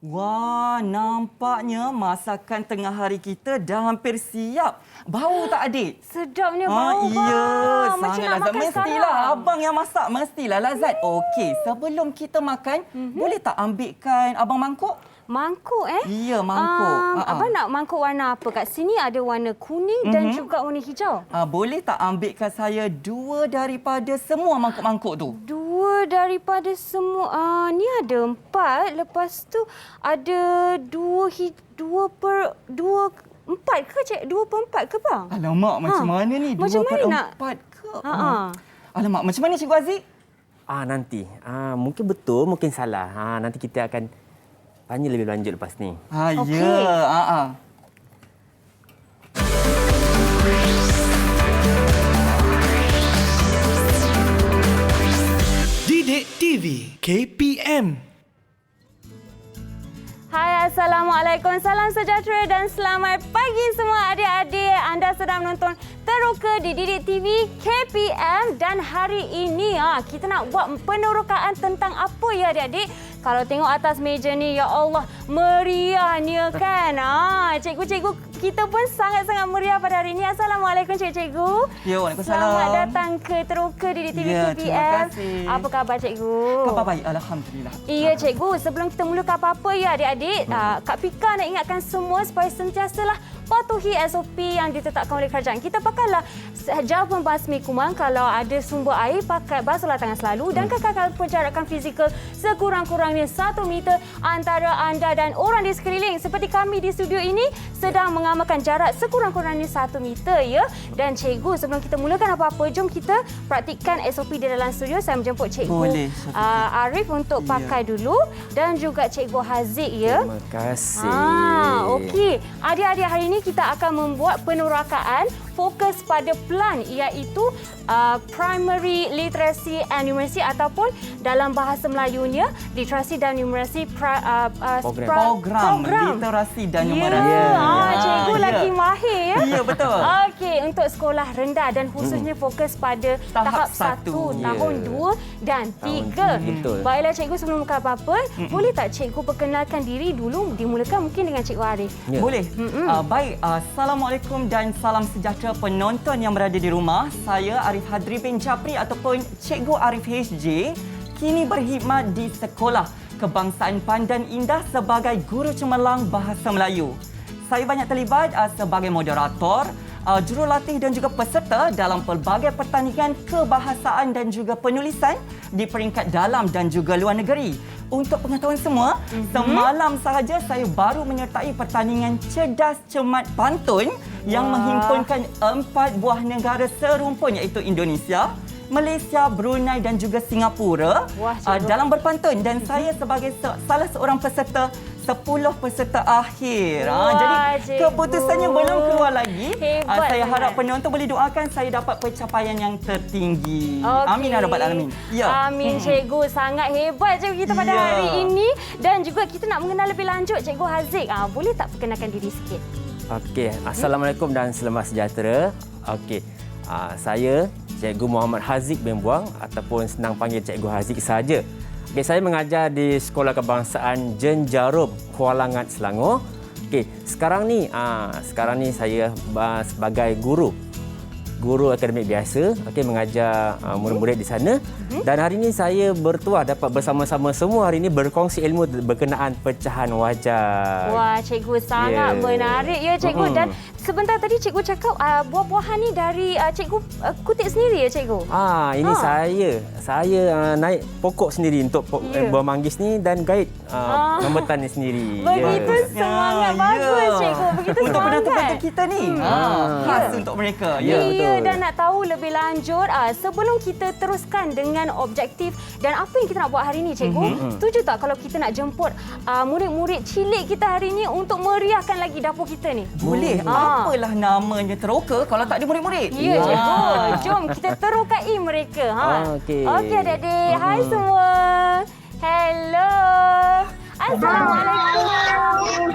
Wah, nampaknya masakan tengah hari kita dah hampir siap. Bau tak, adik? Sedapnya bau, Ya, Bang. Macam sangat nak lazat. makan Mestilah sekarang. abang yang masak, mestilah lazat. Okey, sebelum kita makan, boleh tak ambilkan abang mangkuk? Mangkuk, Ya, mangkuk. Abang nak mangkuk warna apa? Kat sini ada warna kuning dan juga warna hijau. Boleh tak ambilkan saya 2 daripada semua mangkuk-mangkuk tu? 2 daripada semua. Ni ada 4. Lepas tu ada 4 ke, Cik? 2/4 ke, Bang? Alamak, macam mana ni? Macam 2 mana per nak? 4 ke? Alamak, macam mana Cikgu Aziz? Nanti. Mungkin betul, mungkin salah. Nanti kita akan tanya lebih lanjut lepas ni. Okey. Ya. Didik TV KPM. Hai, Assalamualaikum. Salam sejahtera dan selamat pagi semua adik-adik. Anda sedang menonton Teroka di Didik TV KPM dan hari ini kita nak buat penerokaan tentang apa ya adik-adik? Kalau tengok atas meja ni, ya Allah, meriahnya kan? Cikgu-cikgu kita pun sangat-sangat meriah pada hari ini. Assalamualaikum cikgu-cikgu. Ya, Waalaikumsalam. Selamat datang ke Teroka di TV Ya, KPM. terima kasih. Apa khabar cikgu? Khabar baik, Alhamdulillah. Iya cikgu, sebelum kita mulakan apa-apa ya adik-adik, Kak Pika nak ingatkan semua supaya sentiasalah patuhi SOP yang ditetapkan oleh kerajaan. Kita pakailah gel pembasmi kuman, kalau ada sumber air pakai basuhlah tangan selalu dan kekalkan penjarakan fizikal sekurang-kurangnya 1 meter antara anda dan orang di sekeliling. Seperti kami di studio ini sedang mengamalkan jarak sekurang-kurangnya 1 meter ya. Dan cikgu, sebelum kita mulakan apa-apa, jom kita praktikkan SOP di dalam studio. Saya menjemput cikgu Boleh, Arif untuk pakai dulu dan juga cikgu Haziq ya. Terima kasih. Okey. Adik-adik, hari ini kita akan membuat penerokaan fokus pada pelan, iaitu primary literacy and numeracy ataupun dalam bahasa Melayunya literasi dan numerasi Program literasi dan numerasi. Cikgu lagi mahir ya. Ya, betul. Okey, untuk sekolah rendah dan khususnya fokus pada Tahap tahap 1, satu. tahun 2 dan 3. Betul. Baiklah cikgu, sebelum buka apa-apa, boleh tak cikgu perkenalkan diri dulu? Dimulakan mungkin dengan cikgu Arif. Ya. Boleh. Baik, Assalamualaikum dan salam sejahtera penonton yang berada di rumah. Saya Arif Hadri bin Japri ataupun Cikgu Arif HJ, kini berkhidmat di Sekolah Kebangsaan Pandan Indah sebagai guru cemerlang bahasa Melayu. Saya banyak terlibat sebagai moderator, jurulatih dan juga peserta dalam pelbagai pertandingan kebahasaan dan juga penulisan di peringkat dalam dan juga luar negeri. Untuk pengetahuan semua, semalam sahaja saya baru menyertai pertandingan cerdas cermat pantun yang menghimpunkan 4 buah negara serumpun iaitu Indonesia, Malaysia, Brunei dan juga Singapura dalam berpantun, dan saya sebagai salah seorang peserta 10 peserta akhir. Jadi keputusannya belum keluar lagi. Saya harap penonton boleh doakan saya dapat pencapaian yang tertinggi. Amin ya rabbal alamin. Ya. Amin cikgu, sangat hebat cikgu kita pada hari ini. Dan juga kita nak mengenal lebih lanjut cikgu Haziq. Boleh tak perkenalkan diri sikit? Okey, Assalamualaikum dan selamat sejahtera. Okey, saya Cikgu Muhammad Haziq bin Buang ataupun senang panggil Cikgu Haziq saja. Okey, saya mengajar di Sekolah Kebangsaan Jenjarum, Kualangat, Selangor. Okey, sekarang ni saya sebagai guru akademik biasa, mengajar murid-murid di sana. Dan hari ini saya bertuah dapat bersama-sama semua hari ini berkongsi ilmu berkenaan pecahan wajah. Wah, cikgu sangat menarik ya cikgu. Dan sebentar tadi cikgu cakap buah-buahan ni dari cikgu kutip sendiri ya cikgu? Ini saya naik pokok sendiri untuk buah manggis ni dan guide rambutan ni sendiri. Begitu semangat, bagus cikgu. Begitu Untuk semangat. penonton kita ni, khas untuk mereka. Ya, betul. Dan nak tahu lebih lanjut, sebelum kita teruskan dengan objektif dan apa yang kita nak buat hari ini cikgu, setuju tak kalau kita nak jemput murid-murid cilik kita hari ini untuk meriahkan lagi dapur kita ni? Boleh. Apalah namanya Teroka kalau tak ada murid-murid? Ya cikgu, jom kita terokai mereka. Okey. Okey adik-adik, hai semua. Hello. Assalamualaikum.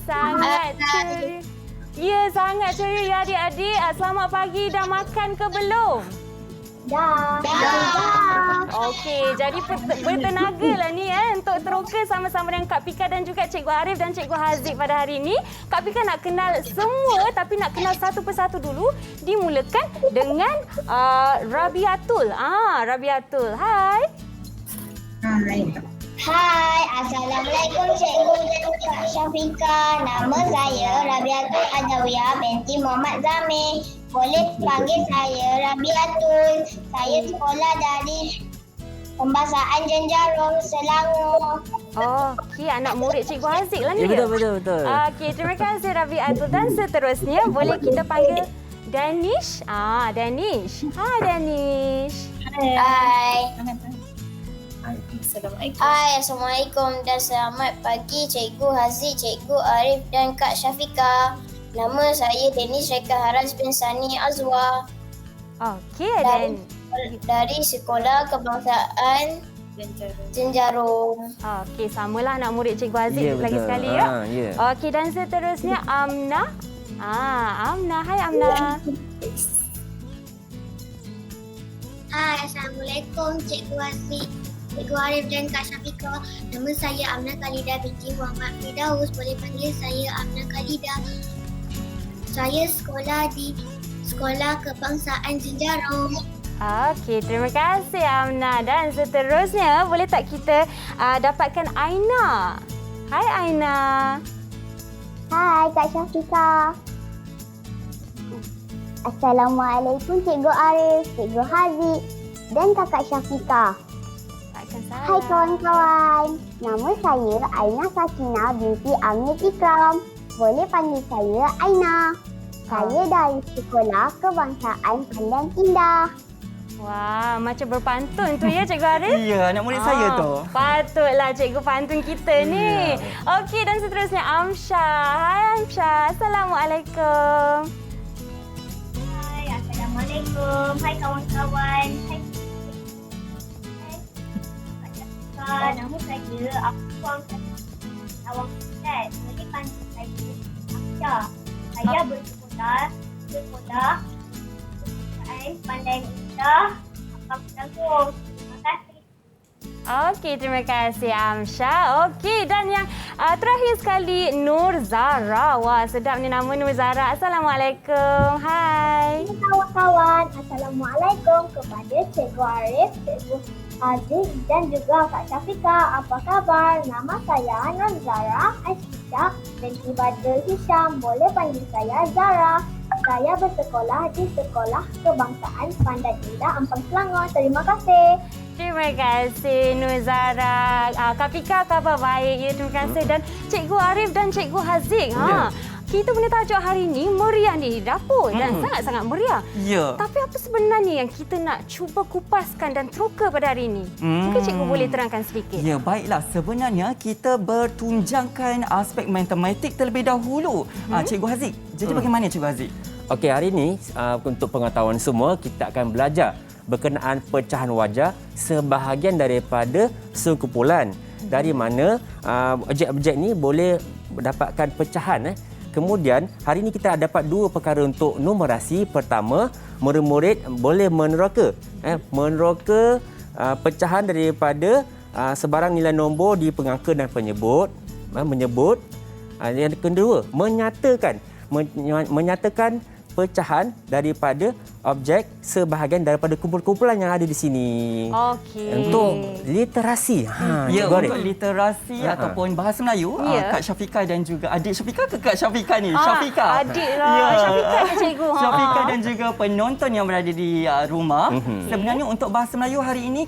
Sangat ceria. Ya, sangat ceria ya adik-adik. Selamat pagi, dah makan ke belum? Dah. Okey, jadi bertenaga lah ni untuk Teroka teroka sama-sama dengan Kak Pika dan juga Cikgu Arif dan Cikgu Haziq pada hari ini. Kak Pika nak kenal semua tapi nak kenal satu persatu dulu. Dimulakan dengan Rabiatul. Rabiatul. Hai. Hai, Assalamualaikum Cikgu dan Kak Syafika. Nama saya Rabiatul Adawiyah binti Muhammad Zamir. Boleh panggil saya Rabiatul. Saya sekolah dari Pembasaan Jenjarom, Selangor. Okey, anak murid Cikgu Haziq lah ni. Ya, betul. Okey, terima kasih Rabiatul. Dan seterusnya boleh kita panggil Danish. Danish. Hai Danish. Hai. Hai, Assalamualaikum dan selamat pagi Cikgu Haziq, Cikgu Arif dan Kak Syafika. Nama saya Danish Reka Haras bin Sani Azwa. Okey, dan dari Sekolah Kebangsaan Jenjarom. okey, samalah anak murid Cikgu Haziq Ya, lagi betul. sekali ya. Ya. Okey, dan seterusnya Amna. Amna. Hai Amna. Hai, Assalamualaikum Cikgu Haziq, Cikgu Arif dan Kak Syafika. Nama saya Amna Khalidah binti Muhammad Firdaus. Boleh panggil saya Amna Khalidah. Saya sekolah di Sekolah Kebangsaan Jenjarom. Okey, terima kasih Amna. Dan seterusnya boleh tak kita dapatkan Aina. Hai Aina. Hai Kak Syafika. Assalamualaikum Cikgu Arif, Cikgu Haziq dan Kakak Syafika. Hai kawan-kawan, nama saya Aina Sakina binti Amir Ikram. Boleh panggil saya Aina. Saya dari Sekolah Kebangsaan Pandan Indah. Wah, macam berpantun tu ya Cikgu Arif? Ya, anak murid saya tu. Patutlah cikgu pantun kita ni. Okey, dan seterusnya Amsha. Hai Amsha. Assalamualaikum. Hai, Assalamualaikum. Hai kawan-kawan. Hai. Nama saya Afwan Awang Ustaz. Boleh panggil saya Afsha. Saya bersekolah Pandai Indah, Selangor. Terima kasih. Okey, terima kasih Amsha. Okey, dan yang terakhir sekali Nur Zara. Wah, sedap ni nama Nur Zara. Assalamualaikum. Hai. Kawan-kawan, Assalamualaikum kepada Cikgu Arif, Cikgu Haziq dan juga Kak Syafika. Apa khabar? Nama saya Nur Zara Aisyah binti Badrul Hisham. Boleh panggil saya Zara. Saya bersekolah di Sekolah Kebangsaan Pandan Indah, Ampang, Selangor. Terima kasih. Terima kasih Nuzara. Kak Pika, khabar baik. Ya, terima kasih. Dan Cikgu Arif dan Cikgu Haziq. Kita punya tajuk hari ini meriah di dapur dan sangat-sangat meriah. Ya. Tapi apa sebenarnya yang kita nak cuba kupaskan dan teroka pada hari ini? Mungkin cikgu boleh terangkan sedikit. Ya, baiklah. Sebenarnya kita bertunjangkan aspek matematik terlebih dahulu. Cikgu Haziq. Jadi bagaimana Cikgu Haziq? Okey, hari ini untuk pengetahuan semua kita akan belajar berkenaan pecahan wajar sebahagian daripada sekumpulan. Dari mana objek-objek ni boleh mendapatkan pecahan. Kemudian, hari ini kita dapat dua perkara untuk numerasi. Pertama, murid-murid boleh meneroka. Meneroka pecahan daripada sebarang nilai nombor di pengangka dan penyebut. Menyebut. Yang kedua, menyatakan pecahan daripada objek sebahagian daripada kumpulan yang ada di sini. Okey. Untuk literasi. Ya, Cikgu Arif. untuk literasi ataupun bahasa Melayu, Ya. Kak Syafika dan juga adik Syafika ke Kak Syafika ni? Syafika. Adik lah. Ya. Syafika ke cikgu. Syafika dan juga penonton yang berada di rumah. Sebenarnya untuk bahasa Melayu hari ini,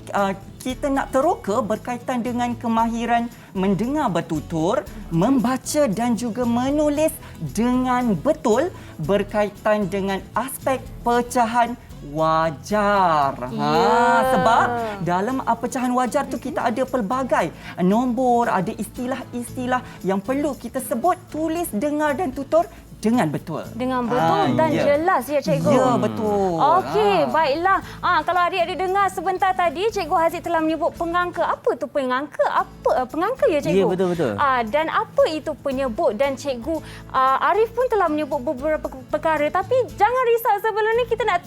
kita nak teroka berkaitan dengan kemahiran mendengar bertutur, membaca dan juga menulis dengan betul berkaitan dengan aspek pecahan wajar. Sebab dalam pecahan wajar tu kita ada pelbagai nombor, ada istilah-istilah yang perlu kita sebut, tulis, dengar dan tutur dengan betul. Dengan betul dan jelas ya cikgu. Ya, betul. Okey, baiklah. Kalau adik-adik dengar sebentar tadi Cikgu Haziq telah menyebut pengangka. Apa tu pengangka? Apa pengangka ya cikgu? Ya, betul-betul. Dan apa itu penyebut, dan Cikgu Arif pun telah menyebut beberapa perkara, tapi jangan risau, sebelum ni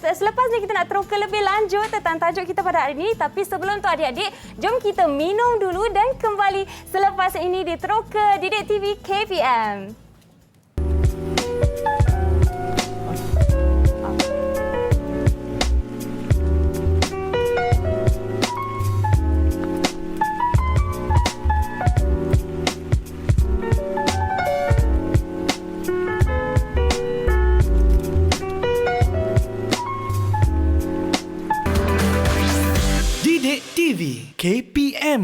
selepas ni kita nak teroka lebih lanjut tentang tajuk kita pada hari ini. Tapi sebelum tu adik-adik, jom kita minum dulu dan kembali lagi selepas ini di Teroka Didik TV KPM. Didik TV KPM.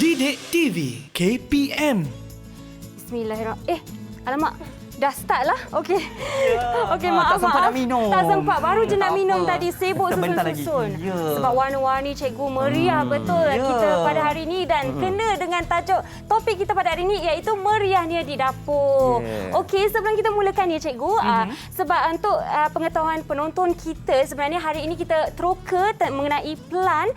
Didik TV KPM. Bismillahirrahmanirrahim. Alamak. Dah start lah. Okey. Okey, maaf. tak sempat nak minum. Tak sempat. Baru je nak Tak minum apa. tadi. Sibuk Sebentar lagi. susun-susun. Ya. Sebab warna-warni cikgu meriah betul kita pada hari ini dan kena dengan tajuk topik kita pada hari ini iaitu meriahnya di dapur. Yeah. Okey, sebelum kita mulakan ya cikgu, sebab untuk pengetahuan penonton kita, sebenarnya hari ini kita teroka mengenai plan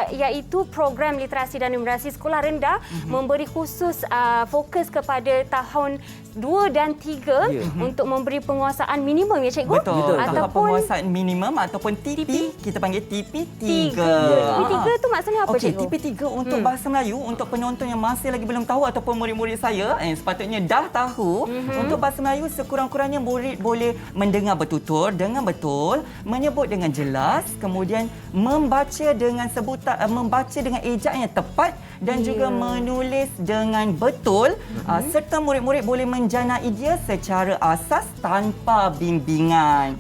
iaitu program literasi dan numerasi sekolah rendah memberi khusus fokus kepada tahun 2 dan 3 untuk memberi penguasaan minimum ya cikgu. Betul. Tahap Ataupun penguasaan minimum ataupun TP, kita panggil TP3. TP3 tu maksudnya apa Okey, cikgu? TP3 untuk bahasa Melayu, untuk penonton yang masih lagi belum tahu ataupun murid-murid saya sepatutnya dah tahu, untuk bahasa Melayu sekurang-kurangnya murid boleh mendengar bertutur dengan betul, menyebut dengan jelas, kemudian membaca dengan sebutan membaca dengan ejak yang tepat dan juga menulis dengan betul, serta murid-murid boleh menjanai dia secara asas tanpa bimbingan.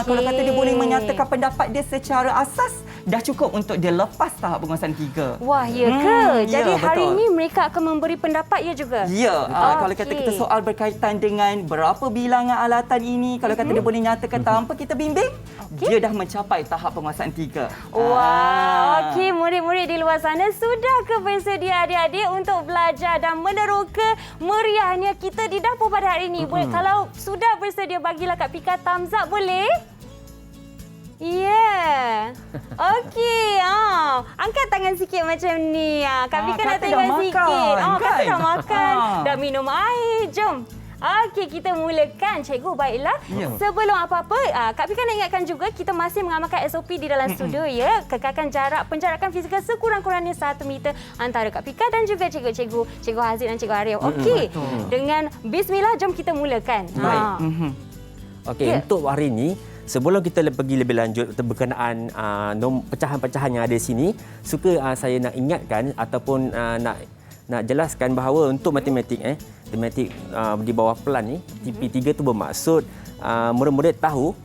Kalau kata dia boleh menyatakan pendapat dia secara asas, dah cukup untuk dia lepas tahap penguasaan 3. Wah, ya ke? Jadi ya, hari betul. ini mereka akan memberi pendapat ya juga? Ya, kalau kata kita soal berkaitan dengan berapa bilangan alatan ini, kalau kata dia boleh nyatakan tanpa kita bimbing, dia dah mencapai tahap penguasaan 3. Wah, okey, murid-murid di luar sana sudah ke bersedia adik-adik untuk belajar dan meneroka meriahnya kita di dapur pada hari ini? Boleh, kalau sudah bersedia, bagilah Kak Pika thumbs up boleh? Ya. Okey. Angkat tangan sikit macam ni. Kak Pika nak kata tengok dah sikit. makan, Kata kan? dah makan. Dah minum air. Jom. Okey, kita mulakan. Cikgu, baiklah. Ya. Sebelum apa-apa, Kak Pika nak ingatkan juga kita masih mengamalkan SOP di dalam studio ya. Kekalkan penjarakan fizikal sekurang-kurangnya 1 meter antara Kak Pika dan juga cikgu-cikgu, Cikgu Haziq dan Cikgu Arif. Okey. Dengan bismillah, jom kita mulakan. Baik. Okey, Ya. untuk hari ini, sebelum kita pergi lebih lanjut berkenaan pecahan-pecahan yang ada di sini, saya nak ingatkan ataupun nak jelaskan bahawa untuk matematik di bawah plan ni, TP3 tu bermaksud murid-murid tahu,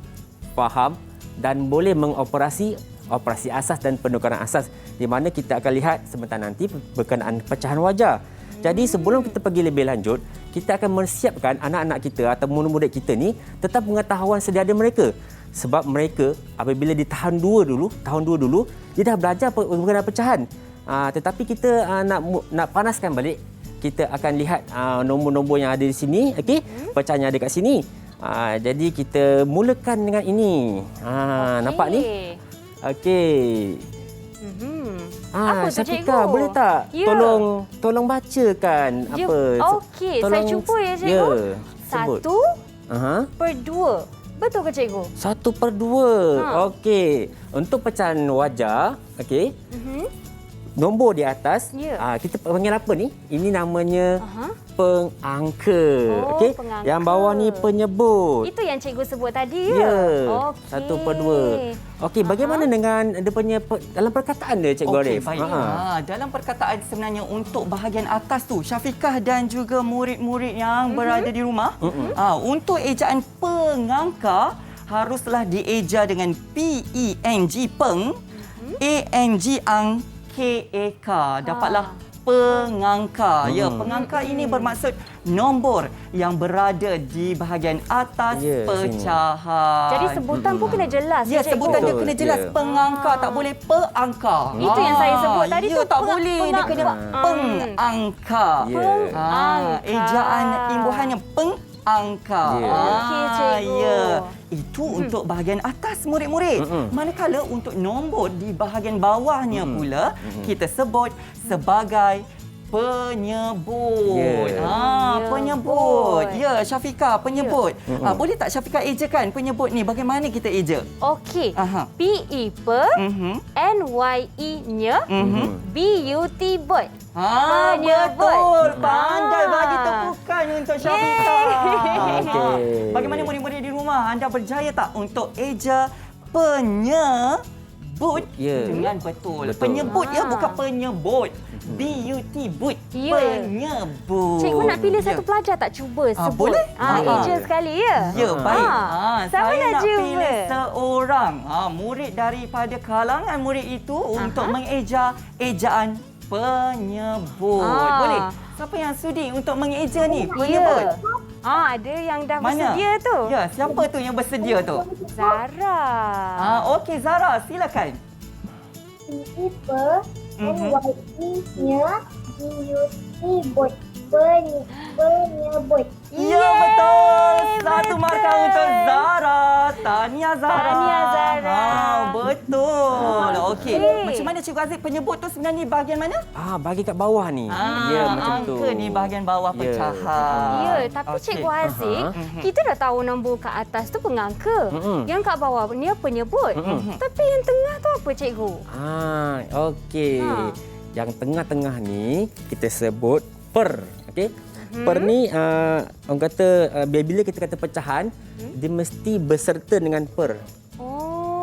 faham dan boleh mengoperasi operasi asas dan penukaran asas, di mana kita akan lihat sebentar nanti berkenaan pecahan wajar. Jadi sebelum kita pergi lebih lanjut, kita akan mempersiapkan anak-anak kita atau murid-murid kita ni tentang pengetahuan sedia ada mereka. Sebab mereka apabila di tahun 2 dulu, dia dah belajar berkenaan pecahan. Tetapi kita nak panaskan balik, kita akan lihat nombor-nombor yang ada di sini, okey? Pecahan yang ada kat sini. Jadi kita mulakan dengan ini. Nampak ni? Okey. Apa tu, Syafika, cikgu? boleh tak Ya. tolong bacakan Ya, apa? okey, saya cuba ya, cikgu. Ya, sebut. 1/2. Betul ke cikgu? 1/2. Okey. Untuk pecahan wajar, okey. Nombor di atas, Ya. kita panggil apa ni? Ini namanya pengangka. Oh, Okey. pengangka. Yang bawah ni penyebut. Itu yang cikgu sebut tadi ya? Ya. Okey. 1/2. Okey, bagaimana dengan dia punya dalam perkataan dia, Cikgu Okey, Arif? baik. Dalam perkataan sebenarnya untuk bahagian atas tu, Syafiqah dan juga murid-murid yang berada di rumah, untuk ejaan pengangka haruslah dieja dengan PENG peng, ANG ang, KAK. Dapatlah pengangka. Ya, pengangka ini bermaksud nombor yang berada di bahagian atas pecahan. Jadi sebutan pun kena jelas. Ya, cikgu? sebutan dia kena jelas. Ya. Pengangka, tak boleh peangka. Itu yang saya sebut tadi ya, tu, tak boleh. Dia kena pengangka. Ya. Ejaan imbuhannya pengangka. Okey, cikgu. Ya. itu untuk bahagian atas murid-murid. Manakala untuk nombor di bahagian bawahnya pula kita sebut sebagai penyebut. Penyebut. Ya, Syafiqah, penyebut. Boleh tak Syafiqah ejakan penyebut ni? Bagaimana kita eja? Okey. Aha. PE NYE-nya BUT bot. Penyebut. Betul. Pandai bagi tepukan untuk Syafiqah. Okey. Bagaimana murid-murid di rumah? Anda berjaya tak untuk eja penyebut dengan betul? Penyebut ya, bukan penyebut. BUT, but. Ya. Penyebut. Cikgu nak pilih satu pelajar tak cuba sebut? boleh? Eja sekali ya? Ya, baik. Siapa Saya nak nak cuba? pilih seorang murid daripada kalangan murid itu untuk mengeja ejaan penyebut. Boleh? Siapa yang sudi untuk mengeja ni? Penyebut. Ada yang dah Mana? bersedia tu. Ya, siapa tu yang bersedia tu? Zara. Okey, Zara, silakan. PE NYE-nya BUT bot. Penyebut. Ya, betul. Satu markah untuk Zara. Tahniah Zara. Tahniah, Zara. Betul. Okey. Macam mana Cikgu Aziz, penyebut tu sebenarnya bahagian mana? Bagi kat bawah ni. Ya, macam tu. Angka di bahagian bawah Ya. pecahan. Ya, tapi Cikgu Aziz, kita dah tahu nombor kat atas tu pengangka. Yang kat bawah ni penyebut. Tapi yang tengah tu apa Cikgu? Okey. Yang tengah-tengah ni kita sebut per. Okey. Per ni orang kata bila kita kata pecahan, dia mesti berserta dengan per.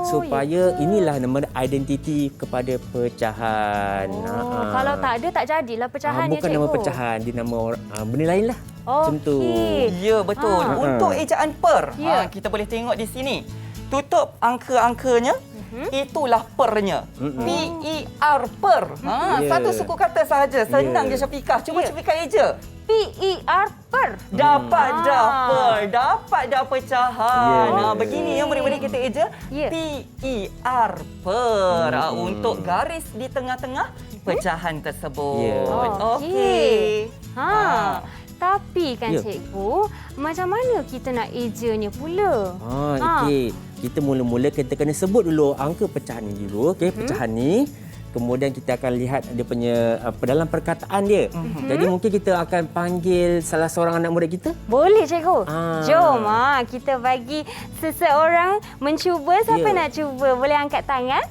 Supaya inilah nama identiti kepada pecahan. Kalau tak ada tak jadilah pecahan Bukan nama pecahan, dia nama benda lain lah. Macam tu. Ya, betul. Untuk ejaan per, Ya. kita boleh tengok di sini. Tutup angka-angkanya, itulah pernya. PER, per. Satu suku kata sahaja. Senang je Syafiqah. Cuba Syafiqah eja. PER per. Dapat dah per. Dapat dah pecahan. Ya. Begini ya murid-murid kita eja. Ya. PER, per. Untuk garis di tengah-tengah pecahan tersebut. Ya. Okey. Tapi kan Cikgu, macam mana kita nak ejanya pula? Okey. Kita mula-mula kita kena sebut dulu angka pecahan ni dulu. Okey, pecahan ni. Kemudian kita akan lihat dia punya dalam perkataan dia. Jadi mungkin kita akan panggil salah seorang anak murid kita. Boleh Cikgu. Jom kita bagi seseorang mencuba. Siapa nak cuba? Boleh angkat tangan?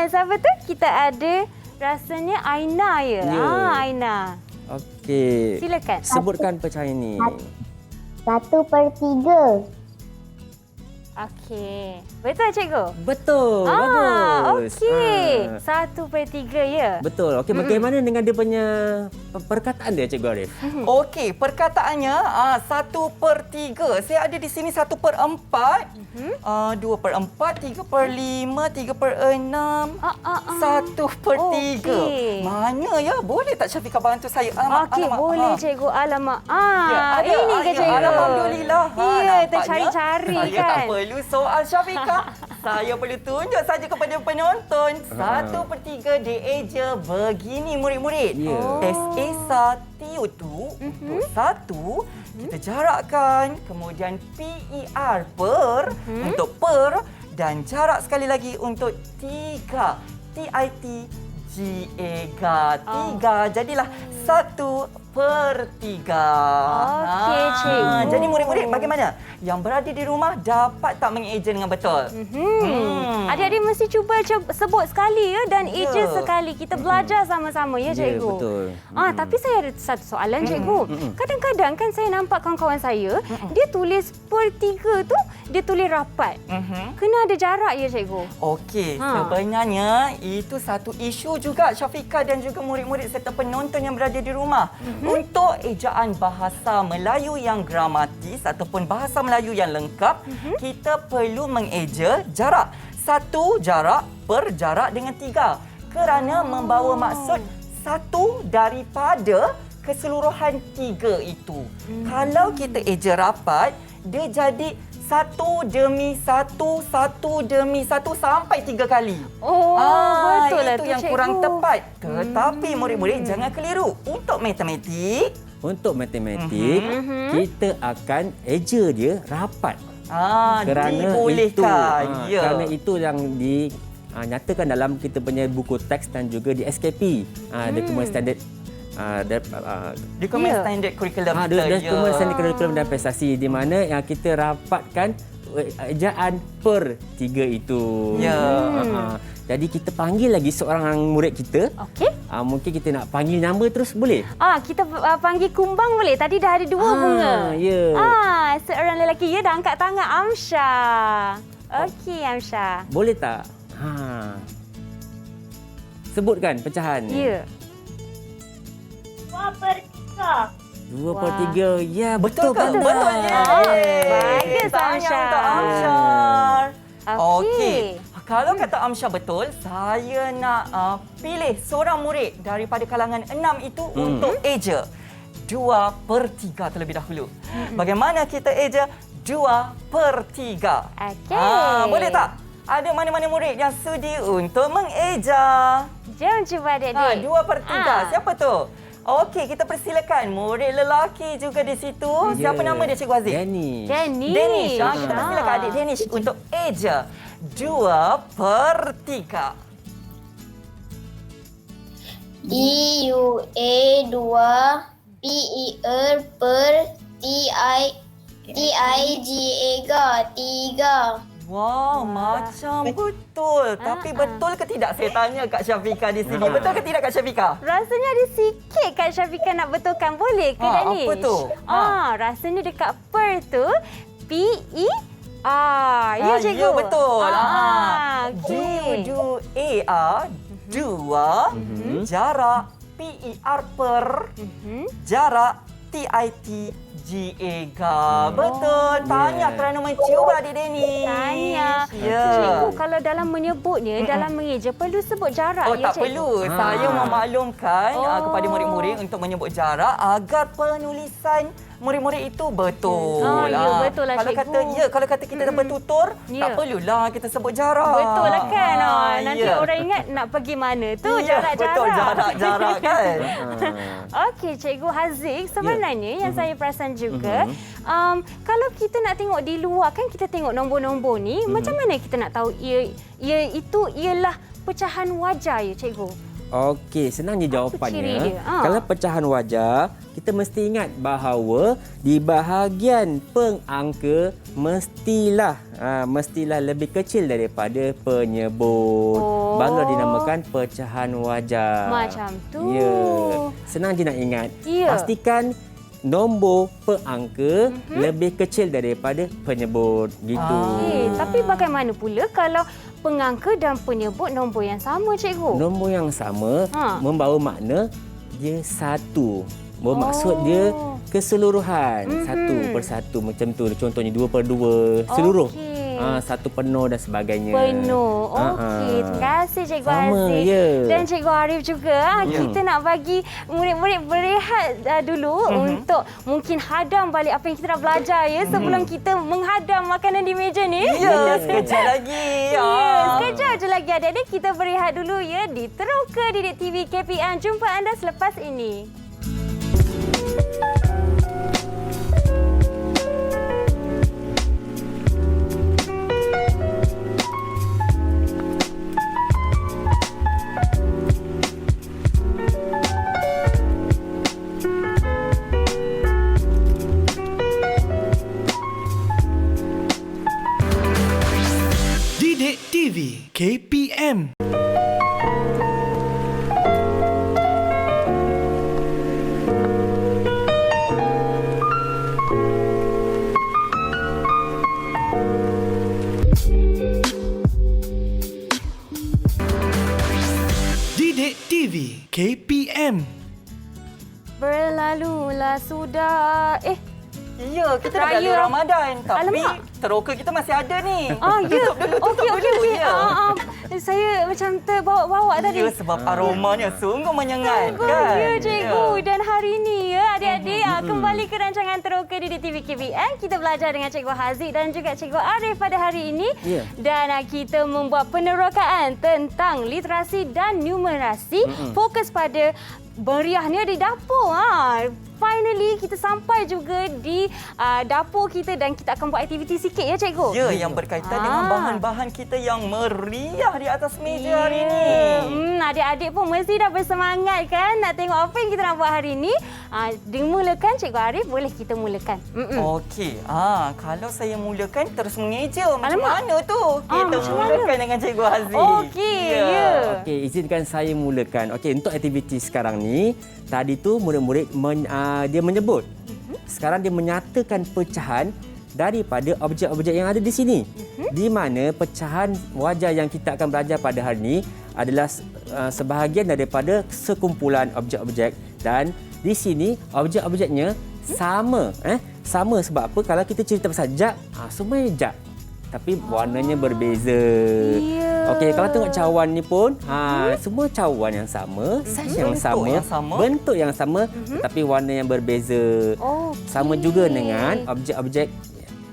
Siapa tu? Kita ada rasanya Aina ya. Aina. Okey. Silakan. Sebutkan pecahan ni. 1/3. Okey. Betul Cikgu? Betul. Bagus. Okey. 1/3 ya. Betul. Okey, bagaimana dengan dia punya perkataan dia Cikgu Arif? Okey, perkataannya 1/3. Saya ada di sini 1/4, 2/4, 3/5, 3/6, 1/3. Okey. Mana ya? Boleh tak Syafiqah bantu saya? Okey, boleh Cikgu. Alamak. Ya, ada. Ini ke Cikgu? Alhamdulillah. Ya, Nampaknya tercari-cari saya kan. tak perlu soal Syafiqah. Saya perlu tunjuk saja kepada penonton. 1/3 dieja begini murid-murid. SA1 tu untuk 1, kita jarakkan. Kemudian PER, per, untuk per. Dan jarak sekali lagi untuk 3. TITGA, 3. Jadilah 1/3. Okey, Cikgu. Jadi murid-murid bagaimana? Yang berada di rumah dapat tak mengeja dengan betul? Adik-adik mesti cuba sebut sekali ya dan eja sekali. Kita belajar sama-sama ya Cikgu. Ya, betul. Tapi saya ada satu soalan Cikgu. Kadang-kadang kan saya nampak kawan-kawan saya, dia tulis 1/3 tu dia tulis rapat. Kena ada jarak ya Cikgu. Okey, sebenarnya itu satu isu juga Syafiqah dan juga murid-murid serta penonton yang berada di rumah. Untuk ejaan bahasa Melayu yang gramatis ataupun bahasa Melayu yang lengkap, kita perlu mengeja jarak. 1 jarak per jarak dengan 3. Kerana membawa maksud satu daripada keseluruhan 3 itu. Kalau kita eja rapat, dia jadi 1 demi 1, 1 demi 1 sampai 3 kali. Betul lah itu tu yang Cikgu. kurang tepat. Tetapi murid-murid jangan keliru. Untuk matematik, untuk matematik kita akan eja dia rapat. Dibolehkan. Kerana itu yang nyatakan dalam kita punya buku teks dan juga di SKP, dokumen standard Dokumen standard kurikulum kita. Dokumen standard kurikulum dan prestasi, di mana yang kita rapatkan ejaan per 3 itu. Jadi kita panggil lagi seorang murid kita. Okey. Mungkin kita nak panggil nama terus boleh? Kita panggil kumbang boleh. Tadi dah ada 2 bunga. Ya. Seorang lelaki dah angkat tangan, Amsha. Okey, Amsha. Boleh tak? Sebutkan pecahan. Ya. 2/3. 2/3. Ya, betul Betul. kan? Bagus, Tanya Amsha. untuk Amsha. Okey. Kalau kata Amsha betul, saya nak pilih seorang murid daripada kalangan 6 itu untuk eja 2/3 terlebih dahulu. Bagaimana kita eja 2/3? Okey. Boleh tak? Ada mana-mana murid yang sudi untuk mengeja? Jom cuba adik-adik. 2/3. Siapa tu? Okey, kita persilakan murid lelaki juga di situ. Siapa nama dia, Cikgu Aziz? Danish. Danish. Kita persilakan adik Danish untuk eja 2/3. DUA 2 PER per TIGA 3. Wow, macam betul. Tapi betul ke tidak saya tanya Kak Syafiqah di sini? Betul ke tidak Kak Syafiqah? Rasanya ada sikit Kak Syafiqah nak betulkan. Boleh ke Danish? Apa tu? Rasanya dekat per tu PER. Ya cikgu? Ya, betul. Okey. DUA 2 jarak PER per jarak TITGA. Betul. Tanya kerana mencuba adik Danish. Tanya. Ya. Cikgu, kalau dalam menyebutnya, dalam mengeja, perlu sebut jarak ya Tak cikgu? perlu. Saya memaklumkan kepada murid-murid untuk menyebut jarak agar penulisan murid-murid itu betul. Ya, betul lah, kalau cikgu. kalau kata kita dah bertutur, tak perlulah kita sebut jarak. Betul lah kan. Nanti ya. orang ingat nak pergi mana tu, Ya, jarak-jarak. betul, jarak-jarak kan. Okey, Cikgu Haziq, sebenarnya yang saya perasan juga, kalau kita nak tengok di luar, kan kita tengok nombor-nombor ni, macam mana kita nak tahu ia itu ialah pecahan wajah ya, Cikgu? Okey, senang je ciri jawapannya. dia? Kalau pecahan wajah, kita mesti ingat bahawa di bahagian pengangka mestilah lebih kecil daripada penyebut. Barulah dinamakan pecahan wajah. Macam tu. Ya. Senang je nak ingat. Ya. Pastikan nombor pengangka lebih kecil daripada penyebut. Gitu. Tapi bagaimana pula kalau pengangka dan penyebut nombor yang sama, Cikgu? Nombor yang sama membawa makna dia satu. Bermaksud dia keseluruhan. Satu persatu macam tu. Contohnya 2/2 seluruh. Satu penuh dan sebagainya. Penuh. Okey. Terima kasih Cikgu Sama, Aziz. ya. Dan Cikgu Arif juga. Kita nak bagi murid-murid berehat dulu untuk mungkin hadam balik apa yang kita dah belajar ya sebelum kita menghadam makanan di meja ni. Ya, sekejap lagi. Sekejap je lagi adik-adik. Kita berehat dulu ya di Teroka Didik TV KPM. Jumpa anda selepas ini. Didik TV KPM. Didik TV KPM. Berlalulah sudah. Ya, kita dah Raya. berlalu Ramadan. Tapi Alamak. teroka kita masih ada ni. Ya. Tutup dulu, tutup dulu. Ya. Saya macam terbawa-bawa tadi. Ya, sebab aromanya sungguh menyengat. Sungguh, Kan? ya cikgu. Dan hari ini ya adik-adik kembali ke rancangan Teroka Didik TV KPM. Kita belajar dengan Cikgu Haziq dan juga Cikgu Arif pada hari ini. Ya. Dan kita membuat penerokaan tentang literasi dan numerasi. Fokus pada meriahnya di dapur. Finally kita sampai juga di dapur kita dan kita akan buat aktiviti sikit ya cikgu. Ya, yang berkaitan dengan bahan-bahan kita yang meriah di atas meja hari ini. Adik-adik pun mesti dah bersemangat kan nak tengok apa yang kita nak buat hari ini. Dimulakan Cikgu Arif, boleh kita mulakan. Okey. Kalau saya mulakan terus mengeja. Macam Alamak. mana tu? Kita macam mulakan dengan Cikgu Haziq. Okey, ya. Okey, izinkan saya mulakan. Okey, untuk aktiviti sekarang ni, tadi tu murid-murid dia menyebut. Sekarang dia menyatakan pecahan daripada objek-objek yang ada di sini. Di mana pecahan wajah yang kita akan belajar pada hari ini adalah sebahagian daripada sekumpulan objek-objek dan di sini objek-objeknya sama. Sama sebab apa? Kalau kita cerita pasal jak, semuanya jak. Tapi warnanya berbeza. Ya. Okey, kalau tengok cawan ni pun, semua cawan yang sama, saiz yang sama, bentuk yang sama, tetapi warna yang berbeza. Okey. Sama juga dengan objek-objek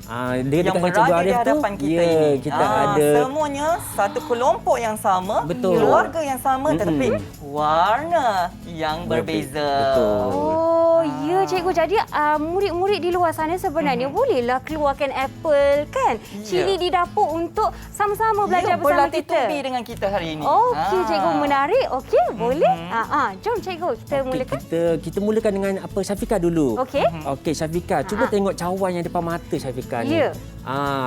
Yang berada di hadapan kita ini. Kita ada semuanya satu kelompok yang sama, Betul. keluarga yang sama, tetapi warna yang berbeza. Betul. Oh, ya cikgu. Jadi murid-murid di luar sana sebenarnya bolehlah keluarkan apple kan? Cili di dapur untuk sama-sama belajar bersama berlatih kita. tubi dengan kita hari ini. Okey cikgu, menarik. Okey, boleh? Jom cikgu kita mulakan. Kita mulakan dengan apa Syafiqah dulu. Okey. Okey Syafiqah, cuba tengok cawan yang depan mata Syafiqah ni. Ya.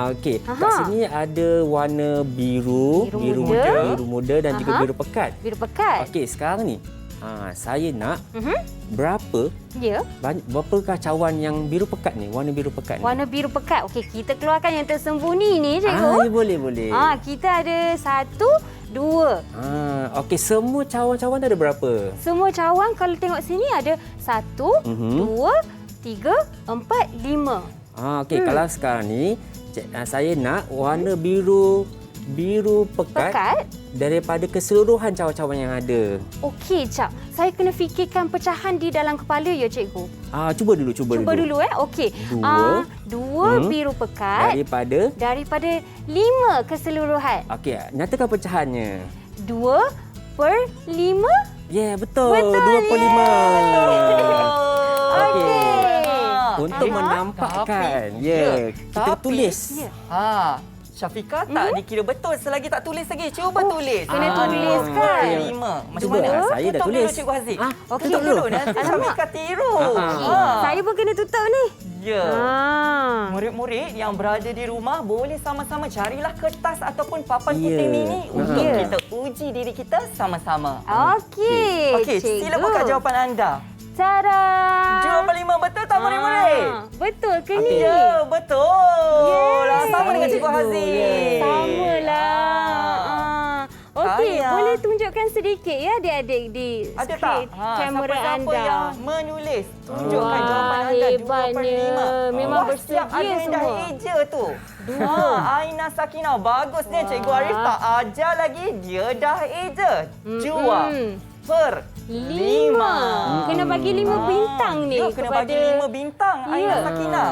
Okey. Kat sini ada warna biru, Biru muda. biru muda dan juga biru pekat. Biru pekat. Okey, sekarang ni saya nak berapakah cawan yang biru pekat ni, warna biru pekat ni? Warna biru pekat. Okey, kita keluarkan yang tersembunyi ni cikgu. Boleh. Kita ada 1, 2. Okey, semua cawan-cawan tu ada berapa? Semua cawan kalau tengok sini ada 1, 2, 3, 4, 5. Okey, kalau sekarang ni saya nak warna biru pekat daripada keseluruhan cawan-cawan yang ada. Okey, Cak. Saya kena fikirkan pecahan di dalam kepala ya, cikgu. Cuba dulu. Cuba dulu Okey. 2 biru pekat daripada 5 keseluruhan. Okey, nyatakan pecahannya. 2/5. Ya, betul. Betul, 2/5. Okey. Untuk menampakkan, kita tulis. Ya. Syafiqah tak dikira betul selagi tak tulis lagi. Cuba tulis. Kena tulis kan? 5. Macam Cuba. mana? Saya dah Tutup tulis. dulu Cikgu Haziq. Okey. Tutup dulu. Nanti Syafiqah tiru. Saya pun kena tutup ni. Ya. Murid-murid yang berada di rumah boleh sama-sama carilah kertas ataupun papan putih mini untuk kita uji diri kita sama-sama. Okey. Okey, sila buka jawapan anda. Tada! Jawapan 5 betul tak murid-murid? Betul ke ni? Ya, betul. Yes. Sama dengan Cikgu Haziq. Samalah. Okey, Tanya. boleh tunjukkan sedikit ya adik-adik di Ada tak? skrin kamera siapa-siapa anda. yang menulis, tunjukkan Wah, jawapan anda. hebatnya. 2/5. Memang Wah, siap bersedia ada yang dah semua. eja tu. Aina Sakinah. Bagusnya Cikgu Arif tak ajar lagi. Dia dah eja. 2/5. Kena bagi 5 bintang ni Ya, kena kepada bagi 5 bintang Aina Sakinah.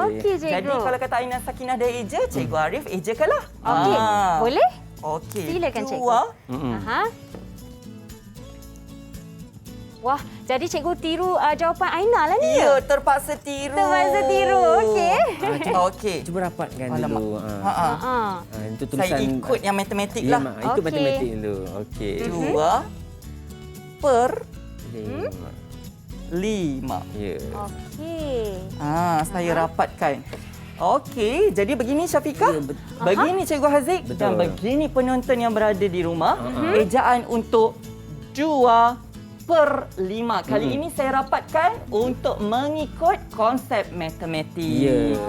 Okey, cikgu. Jadi kalau kata Aina Sakinah dah eja, Cikgu Arif ejakanlah. Okey, boleh? Okey. Silakan, cikgu. 2. Aha. Wah, jadi cikgu tiru jawapan Aina lah ni. Ya, terpaksa tiru. Terpaksa tiru. Okey. Okey. Cuba rapatkan Alamak. dulu. Itu Saya tulisan. ikut yang matematik Ya, lah. Mak. Ikut Okey. matematik dulu. Okey. 2/5. Ya. Okey. Saya rapatkan. Okey, jadi begini Syafiqah. Ya, Begini Cikgu Haziq Betul. dan begini penonton yang berada di rumah. Ejaan untuk 2/5. Kali ini saya rapatkan untuk mengikut konsep matematik. Ya.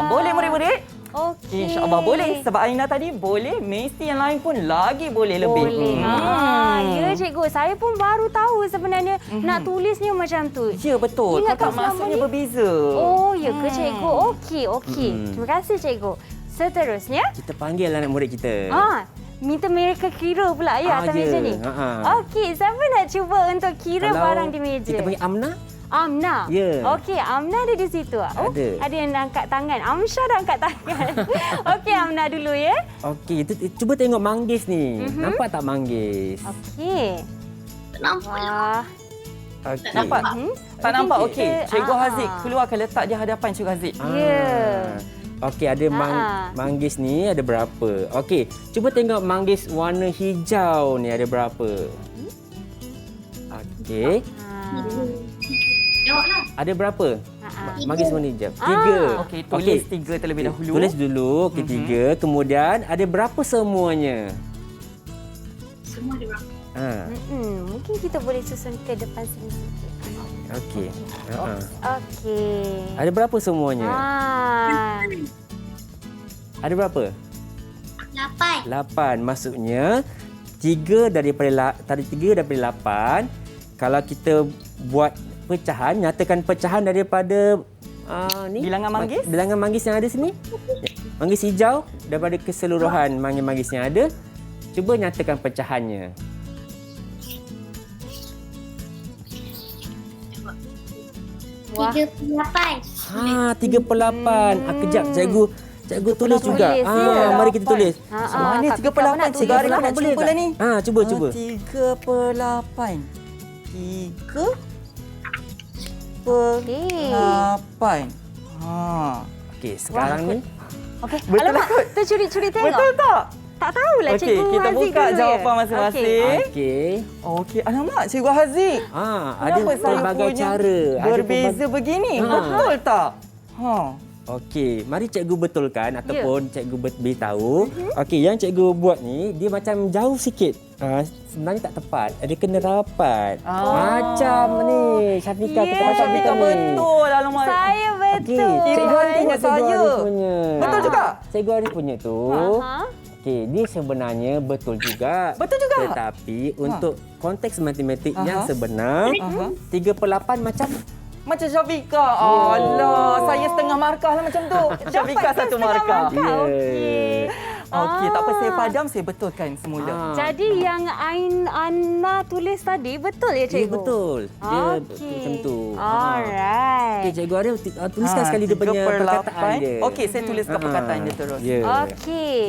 Boleh murid-murid? Okey. InsyaAllah boleh. Sebab Aina tadi boleh, mesti yang lain pun lagi boleh lebih. Boleh. Ya cikgu, saya pun baru tahu sebenarnya nak tulisnya macam tu. Ya, betul. Ingat Kotak tak selama masuknya ni? berbeza. Oh, ya ke cikgu? Okey. Terima kasih cikgu. Seterusnya, Kita panggil anak murid kita. minta mereka kira pula ya atas ya. meja ni. Okey, siapa nak cuba untuk kira barang di meja? Kita panggil Amna. Amna. Ya. Okey, Amna ada di situ. Ada yang angkat tangan. Amsyah dah angkat tangan. Okey, Amna dulu ya. Okey, cuba tengok manggis ni. Nampak tak manggis? Okey. Wah. Okey. Nampak? Tak Mungkin nampak? kita- Okey. Cikgu Haziq keluarkan letak di hadapan Cikgu Haziq. Ya. Okey, ada manggis ni ada berapa? Okey, cuba tengok manggis warna hijau ni ada berapa? Okey, Jawablah. ada berapa? Manggis warna hijau. 3. Okey, tulis 3 terlebih dahulu. Tulis dulu, okey 3. Kemudian ada berapa semuanya? Semua ada berapa? Mungkin kita boleh susun ke depan sini sikit. Okey. Okey. Ada berapa semuanya? Ada berapa? 8. 8. Maksudnya 3 daripada 8. Kalau kita buat pecahan, nyatakan pecahan daripada ni Bilangan manggis? Bilangan manggis yang ada sini. Manggis hijau daripada keseluruhan manggis yang ada. Cuba nyatakan pecahannya. Wah. 38. 3/8. Kejap cikgu tulis juga. tulis, ya. Mari kita tulis. Mana Kak 3/8? Pika nak Cikgu Arif tulis nak boleh cuba tak? lah ni. Cuba. 3/8. 3/8. Okey, sekarang ni Okey. Betul Alamak, tercuri-curi tengok. Betul tak? Tak tahulah Okey, Cikgu kita Haziq buka dulu jawapan ya. masing-masing. okey. Okey, alamak Cikgu Haziq. Ada Kenapa saya pelbagai punya cara. berbeza begini? Betul tak? Okey, mari cikgu betulkan ataupun cikgu beritahu. Okey, yang cikgu buat ni dia macam jauh sikit. Sebenarnya tak tepat. Dia kena rapat. Macam ni. Syafika kita macam Syafika ni. betul. Alamak. Saya betul. Cikgu Arif tanya saya. Betul juga? Cikgu Arif punya tu. Okey, dia sebenarnya betul juga. Betul juga? Tetapi untuk konteks matematik yang sebenar, 3/8 Macam Syafika. Alah, saya setengah markah lah macam tu. Syafika satu markah. Okey. Okey, tak apa saya padam, saya betulkan semula. Jadi yang Anna tulis tadi betul ya Ya, cikgu? betul. Dia betul macam tu. Alright. Okey, cikgu Arif tuliskan sekali dia punya perkataan dia. Okey, saya tuliskan perkataan dia terus. Ya. Okey.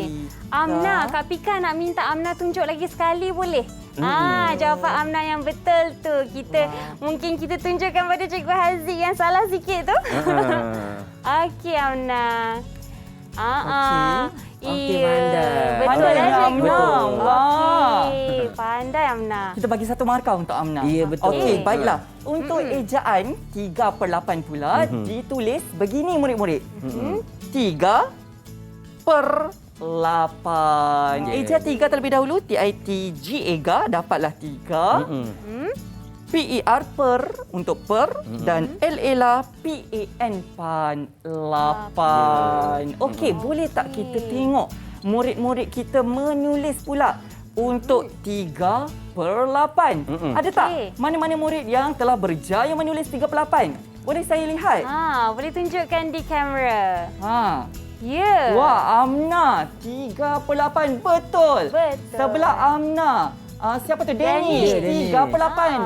Amna, Kak Pika nak minta Amna tunjuk lagi sekali boleh? Jawapan Amna yang betul tu. Mungkin kita tunjukkan pada Cikgu Haziq yang salah sikit tu. Okey Amna. Okey, Iya. pandai. Betul Pandai lah Amna. Cikgu. Wah. Okey, pandai Amna. Kita bagi satu markah untuk Amna. Ya, betul. Okey, baiklah. Untuk ejaan 3/8 pula ditulis begini murid-murid. 3/8. Eja 3 terlebih dahulu. TITG EGA dapatlah 3. PER per untuk per dan LA PAN pan 8. Okey, boleh tak kita tengok murid-murid kita menulis pula untuk 3/8. Ada tak Okey. mana-mana murid yang telah berjaya menulis 3/8? Boleh saya lihat? Boleh tunjukkan di kamera. Ya. Wah, Amna 3/8 betul. Betul. Sebelah Amna siapa tu? Dennis. Dennis. 3/8.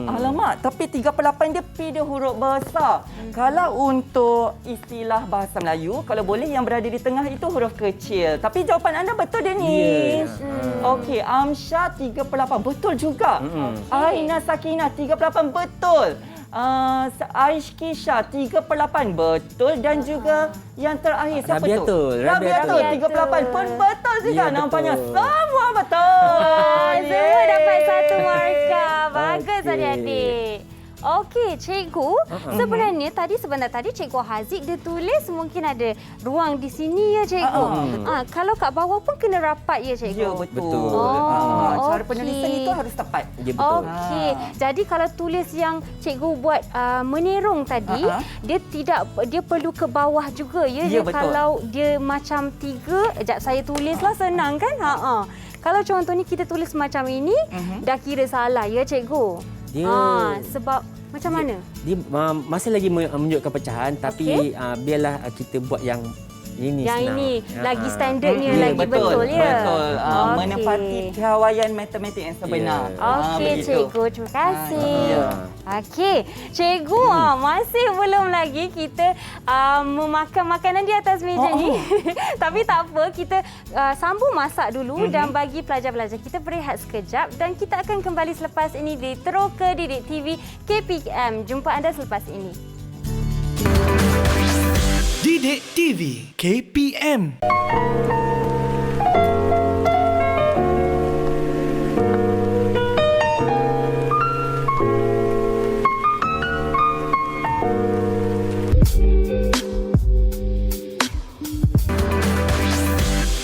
Alamak, tapi 3/8 dia P dia huruf besar. Kalau untuk istilah bahasa Melayu, kalau boleh yang berada di tengah itu huruf kecil. Tapi jawapan anda betul, Dennis. Okey, Amsyah 3/8 betul juga. Aina Sakinah 3/8 betul. Aishkisha 3/8 betul dan juga yang terakhir siapa Rabiatul. tu? Rabiatul 3/8 pun betul juga. Ya, Nampaknya betul. semua betul. Semua dapat satu markah. Bagus adik-adik. Okey, cikgu. Sebenarnya sebentar tadi Cikgu Haziq dia tulis mungkin ada ruang di sini ya cikgu. Kalau kat bawah pun kena rapat ya cikgu. Ya, betul. Betul. Cara okey. penulisan itu harus tepat. Ya, betul. Okey. Jadi kalau tulis yang cikgu buat menerung tadi, dia perlu ke bawah juga ya. Ya, Dia betul. kalau dia macam 3, saya tulislah senang kan? Kalau contohnya kita tulis macam ini, dah kira salah ya cikgu. Dia Sebab macam mana? Dia masih lagi menunjukkan pecahan tapi biarlah kita buat yang Ini Yang senang. ini lagi standardnya Ya, lagi betul ya. Betul. Okey. Menepati piawaian matematik yang sebenar. Okey, begitu. cikgu. Terima kasih. ya. Okey, cikgu masih belum lagi kita memakan makanan di atas meja ni. Tapi tak apa, kita sambung masak dulu dan bagi pelajar-pelajar kita berehat sekejap dan kita akan kembali selepas ini di Teroka Didik TV KPM. Jumpa anda selepas ini. Didik TV KPM.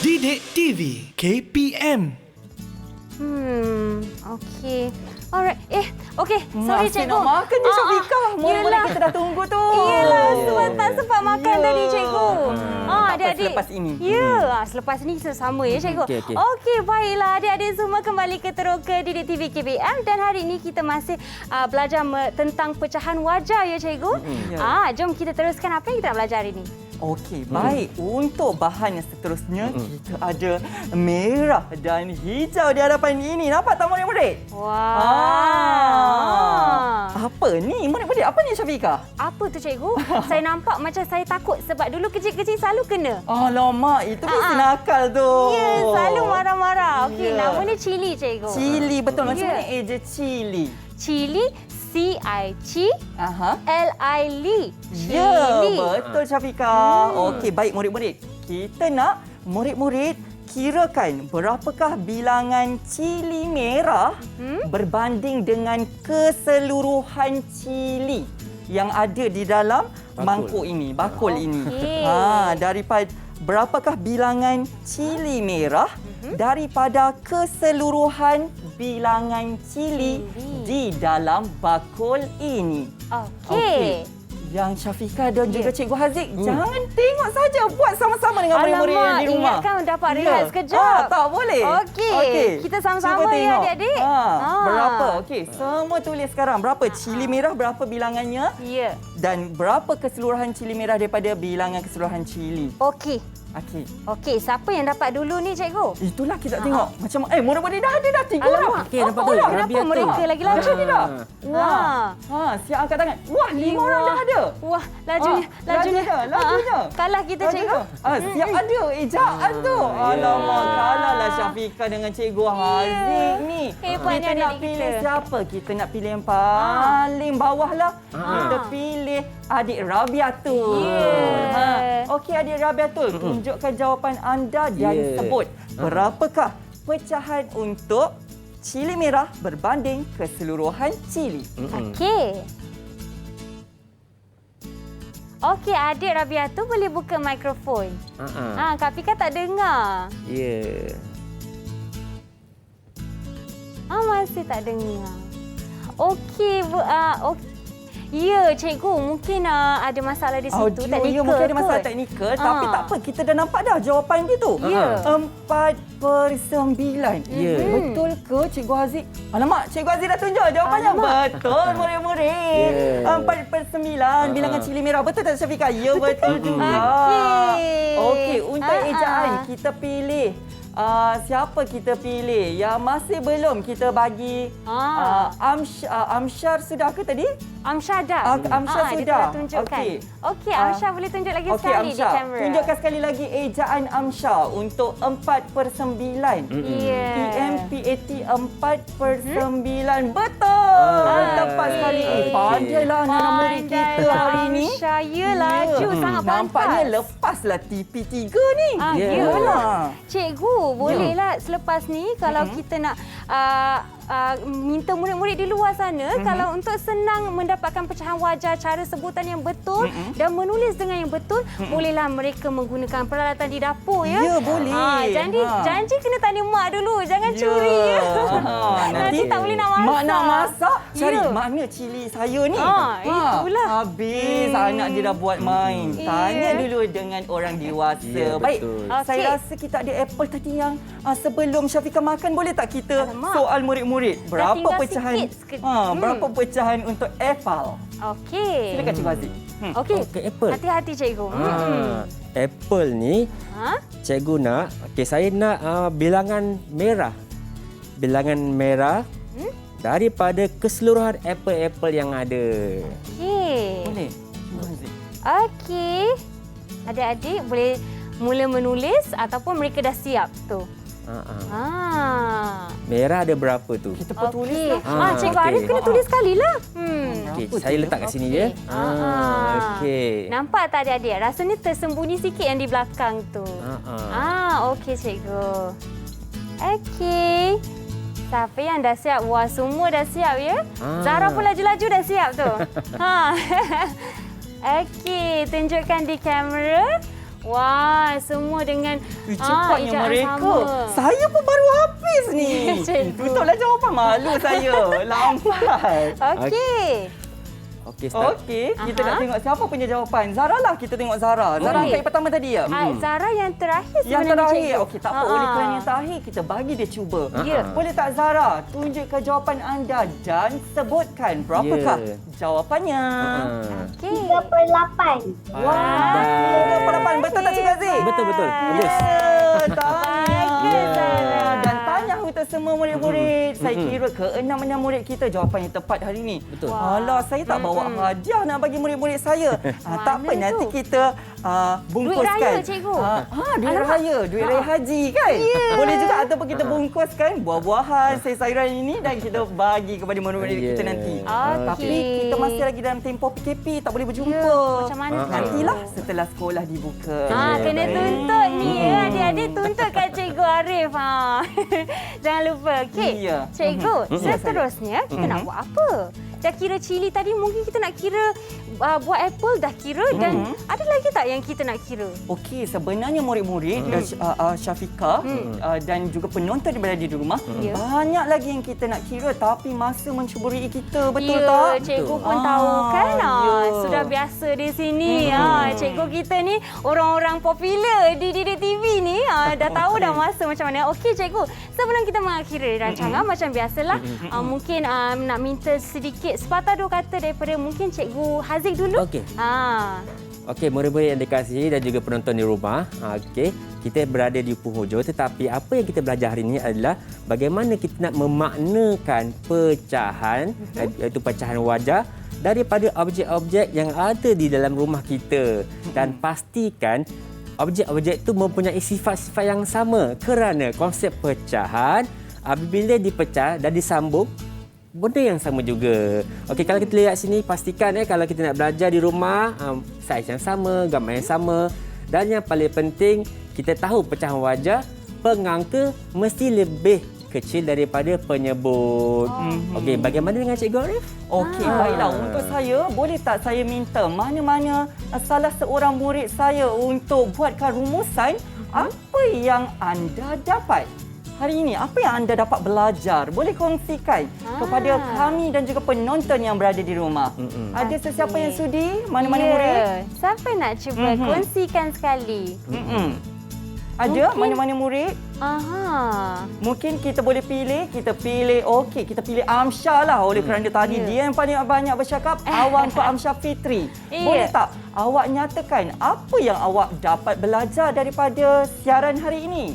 Didik TV KPM. Okey. Alright. Okey. Sorry Masih cikgu. nak makan je Syafiqah. Mula-mula Yelah. kita dah tunggu tu. Iyalah, sebab tak sempat makan Ya. tadi cikgu. Tak apa, Adik-adik. selepas ini. Ya, selepas ini kita sama ya cikgu. Okey. Okey, baiklah adik-adik semua kembali ke Teroka Didik TV KPM dan hari ini kita masih belajar tentang pecahan wajah ya cikgu. Ya. Jom kita teruskan apa yang kita nak belajar hari ini. Okey, baik. Untuk bahan yang seterusnya, kita ada merah dan hijau di hadapan ini. Nampak tak murid-murid? Wah. Apa ni? Murid-murid, apa ni Syafiqah? Apa tu cikgu? Saya nampak macam saya takut sebab dulu kecil-kecil selalu kena. Alamak, itu mesti nakal tu. Ya, selalu marah-marah. Okey, Ya. nama ni cili cikgu. Cili, betul. Macam Ya. mana eja cili? Cili, C-I-C, Aha. L-I-L-I. Ya, Cili. betul Syafiqah. Okey, baik murid-murid. Kita nak murid-murid kirakan berapakah bilangan cili merah berbanding dengan keseluruhan cili yang ada di dalam mangkuk ini, bakul ini. Daripada berapakah bilangan cili merah daripada keseluruhan bilangan cili di dalam bakul ini. Okey. Yang Syafiqah dan juga Cikgu Haziq, jangan tengok saja, buat sama-sama dengan murid-murid yang Alamak, di rumah. ingatkan dapat rehat sekejap. Tak boleh. Okey. Kita sama-sama Cuba ya, tengok. adik-adik. Berapa? Okey, semua tulis sekarang. Berapa cili merah, berapa bilangannya? Ya. Dan berapa keseluruhan cili merah daripada bilangan keseluruhan cili? Okey. Okey. Okey, siapa yang dapat dulu ni cikgu? Itulah kita tengok. Macam murid-murid dah ada dah 3 Alamak. orang. Okey, nampak tu. Kenapa Rabiah tu. mereka lagi laju? Macam ni dah. Wah. Siap angkat tangan. Wah, 5 orang dah ada. Wah, lajunya. lajunya. Kalah kita cikgu. Siap ada ejaan tu. Alamak, kalahlah Syafiqah dengan Cikgu Haziq ni. Hebatnya Kita nak adik pilih kita. siapa? Kita nak pilih yang paling bawah lah. Kita pilih adik Rabiatul. Okey, adik Rabiatul, tunjukkan jawapan anda dan sebut berapakah pecahan untuk cili merah berbanding keseluruhan cili. Okey. Okey, adik Rabiah tu boleh buka mikrofon. Kak Pika tak dengar. Ya. Masih tak dengar. Okey, ya, cikgu, mungkin ada masalah di situ. Audio, Teknikal ya, mungkin ada masalah kot. teknikal. Tapi tak apa, kita dah nampak dah jawapan dia tu. Ya. 4/9. Ya. Betul ke Cikgu Haziq? Alamak, Cikgu Haziq dah tunjuk jawapannya. Betul, murid-murid. Ya. 4/9 bilangan cili merah. Betul tak Syafiqah? Ya, betul juga. Okey, untuk ejaan kita pilih. Siapa kita pilih? Yang masih belum kita bagi Amsyar sudah ke tadi? Amsyar dah. Amsyar Dia sudah. telah tunjukkan. Okey. Okey, Amsyar boleh tunjuk lagi Okey, sekali di Amsyar. kamera. Tunjukkan sekali lagi ejaan Amsyar untuk 4/9. Ya. PMPAT 4/9. Betul. Tepat sekali. Pandailah anak-anak murid kita hari ini. Amsyar, ya, laju sangat pantas. Nampaknya lepaslah TP3 ni. Yalah. Cikgu, bolehlah selepas ni kalau kita nak minta murid-murid di luar sana kalau untuk senang mendapatkan pecahan wajah, cara sebutan yang betul dan menulis dengan yang betul, bolehlah mereka menggunakan peralatan di dapur ya. Ya, boleh. Janji kena tanya mak dulu, jangan curi ya. Nanti tak boleh nak masak. Mak nak masak, cari Ya. mana cili saya ni. Itulah. Habis anak dia dah buat main. Tanya dulu dengan orang dewasa. Ya, Baik, betul. saya Okey. rasa kita ada apple tadi yang sebelum Syafiqah makan, boleh tak kita Alamak. soal murid-murid? Berapa tinggal pecahan? sikit. Berapa pecahan untuk apple? Okey. Silakan Cikgu Haziq. Okey. Okey, apple. Hati-hati cikgu. Apple ni, Ha? cikgu nak, saya nak bilangan merah. Bilangan merah daripada keseluruhan apple-apple yang ada. Okey. Boleh. Cikgu Haziq. Okey. Adik-adik boleh mula menulis ataupun mereka dah siap tu. Merah ada berapa tu? Kita pun tulis Okey. lah. Cikgu okey. Arif kena tulis sekali lah. Okey, saya letak kat sini ya. Okey. Nampak tak adik-adik? Rasanya tersembunyi sikit yang di belakang tu. Okey cikgu. Okey. Siapa yang dah siap? Wah, semua dah siap ya. Zara pun laju-laju dah siap tu. Okey, tunjukkan di kamera. Wah, semua dengan Cepatnya ejaan mereka. sama. Saya pun baru habis ni. Cikgu. Tutuplah jawapan. Malu saya. Lambat. Okey. Okey, start. Okey, kita nak tengok siapa punya jawapan. Zara lah, kita tengok Zara. Zara Okey. angkat pertama tadi ya? Zara yang terakhir Yang sebenarnya terakhir. cikgu. Okey, tak apa. Oleh kerana yang terakhir, kita bagi dia cuba. Ya. Boleh tak Zara tunjukkan jawapan anda dan sebutkan berapakah Ya. jawapannya? Okey. 38. Wah, 38. Betul tak Cikgu Aziz? Betul. Bagus. Tanya. Dan tanya untuk semua murid-murid. Saya kira ke-6 murid kita jawapan yang tepat hari ini. Betul. Alah, saya tak bawa hadiah nak bagi murid-murid saya. Tak apa, Mana nanti tu? kita bungkuskan. Duit raya, cikgu. Duit raya. Duit raya haji kan? Boleh juga ataupun kita bungkuskan buah-buahan, sayur-sayuran ini dan kita bagi kepada murid-murid kita nanti. Tapi kita masih lagi dalam tempoh PKP, tak boleh berjumpa. Macam mana tu? Nantilah setelah sekolah dibuka. Kena tuntut ni ya. Adik-adik tuntut kat Cikgu Arif. Jangan lupa. Okey. Ya. Cikgu, seterusnya kita nak buat apa? Dah kira cili tadi, mungkin kita nak kira buat apple dah kira dan ada lagi tak yang kita nak kira? Okey, sebenarnya murid-murid dan Syafiqah dan juga penonton yang berada di rumah, Ya. banyak lagi yang kita nak kira tapi masa mencuburi kita, betul ya, tak? cikgu pun tahu kan. ya. Sudah biasa di sini. Cikgu kita ni orang-orang popular di Didik TV ni. Dah tahu dah masa macam mana. Okey cikgu, sebelum kita mengakhiri rancangan macam biasalah, mungkin nak minta sedikit sepatah dua kata daripada mungkin Cikgu Haziq dulu. Okey. Okey, murid-murid yang dikasihi dan juga penonton di rumah. Okey, kita berada di penghujung tetapi apa yang kita belajar hari ini adalah bagaimana kita nak memaknakan pecahan, iaitu pecahan wajah daripada objek-objek yang ada di dalam rumah kita dan pastikan objek-objek itu mempunyai sifat-sifat yang sama kerana konsep pecahan apabila dipecah dan disambung benda yang sama juga. Okey, kalau kita lihat sini, pastikan kalau kita nak belajar di rumah, saiz yang sama, gambar yang sama. Dan yang paling penting, kita tahu pecahan wajah, pengangka mesti lebih kecil daripada penyebut. Okey, bagaimana dengan Cikgu Arif? Okey, baiklah. Untuk saya, boleh tak saya minta mana-mana salah seorang murid saya untuk buatkan rumusan apa yang anda dapat hari ini, apa yang anda dapat belajar. Boleh kongsikan kepada kami dan juga penonton yang berada di rumah. Ada sesiapa yang sudi? Mana-mana murid? Siapa nak cuba kongsikan sekali? Ada mana-mana murid? Mungkin kita boleh pilih. Kita pilih Amsyah lah. Oleh kerana tadi dia yang paling banyak bercakap. Awak untuk Amsyah Fitri. Boleh tak awak nyatakan apa yang awak dapat belajar daripada siaran hari ini?